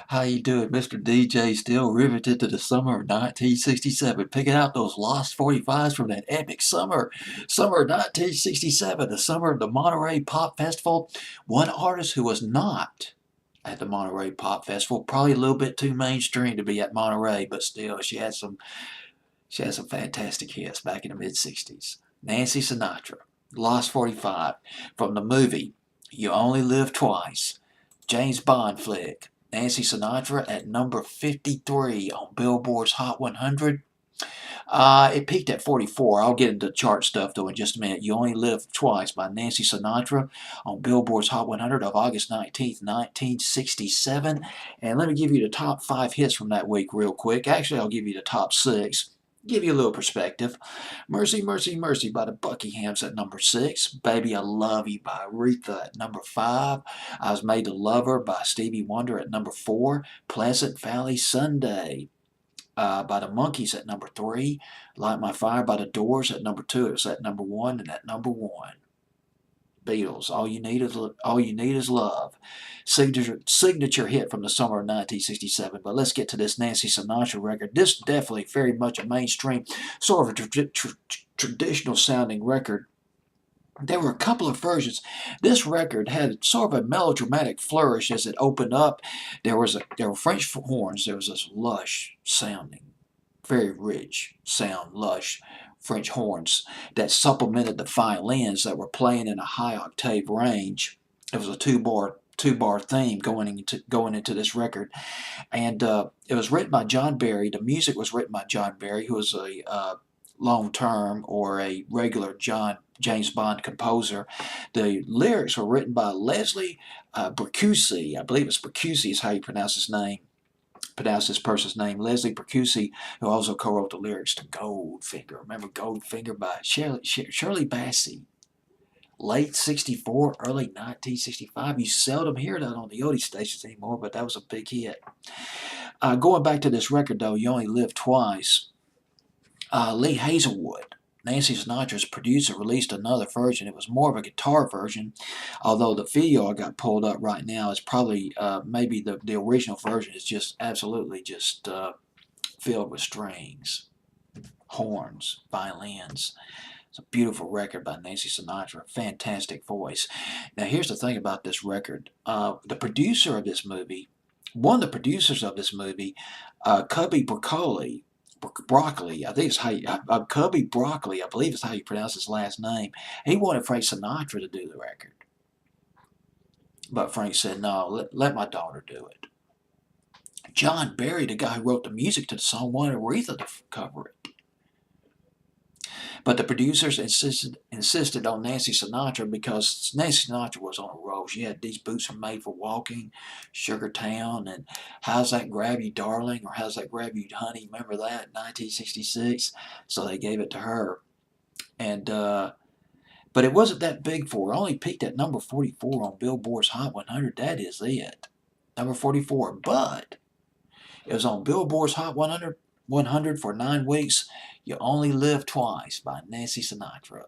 How you doing, Mr. DJ? Still riveted to the summer of 1967, picking out those lost 45s from that epic summer of 1967, the summer of the Monterey Pop Festival. One artist who was not at the Monterey Pop Festival, probably a little bit too mainstream to be at Monterey, but still, she had some fantastic hits back in the mid '60s. Nancy Sinatra, Lost 45, from the movie You Only Live Twice. James Bond flick. Nancy Sinatra at number 53 on Billboard's Hot 100. It peaked at 44. I'll get into chart stuff though in just a minute. You Only Live Twice by Nancy Sinatra on Billboard's Hot 100 of August 19th, 1967. And let me give you the top 5 hits from that week real quick. Actually, I'll give you the top 6. Give you a little perspective. Mercy, Mercy, Mercy by the Buckinghams at number 6. Baby, I Love You by Aretha at number 5. I Was Made to Love Her by Stevie Wonder at number 4. Pleasant Valley Sunday by the Monkees at number 3. Light My Fire by the Doors at number 2. It was at number 1 and at number 1. Beatles, All You Need Is Love. Signature hit from the summer of 1967. But let's get to this Nancy Sinatra record. This definitely very much a mainstream, sort of a traditional sounding record. There were a couple of versions. This record had sort of a melodramatic flourish as it opened up. There were French horns. There was this lush sounding, very rich sound, lush French horns that supplemented the violins that were playing in a high octave range. It was a two bar theme going into this record, and it was written by John Barry. The music was written by John Barry, who was a long term or a regular James Bond composer. The lyrics were written by Leslie Bricusse. I believe it's Bricusse is how you pronounce his name. Pronounce this person's name, Leslie Bricusse, who also co-wrote the lyrics to Goldfinger. Remember Goldfinger by Shirley Bassey? Late 64, early 1965. You seldom hear that on the oldie stations anymore, but that was a big hit. Going back to this record, though, You Only Live Twice. Lee Hazelwood, Nancy Sinatra's producer, released another version. It was more of a guitar version, although the video I got pulled up right now is probably maybe the original version is just absolutely just filled with strings, horns, violins. It's a beautiful record by Nancy Sinatra. Fantastic voice. Now here's the thing about this record. The producer of this movie, one of the producers of this movie, Cubby Broccoli, I think it's how you, Cubby Broccoli, I believe is how you pronounce his last name. He wanted Frank Sinatra to do the record. But Frank said, no, let my daughter do it. John Barry, the guy who wrote the music to the song, wanted Aretha to cover it. But the producers insisted on Nancy Sinatra because Nancy Sinatra was on a roll. She had These Boots Are Made for Walking, Sugar Town, and How's That Grab You, Darling, or How's That Grab You, Honey? Remember that, 1966? So they gave it to her. And but it wasn't that big for her. It only peaked at number 44 on Billboard's Hot 100. That is it. Number 44. But it was on Billboard's Hot 100 for 9 weeks. You Only Live Twice by Nancy Sinatra.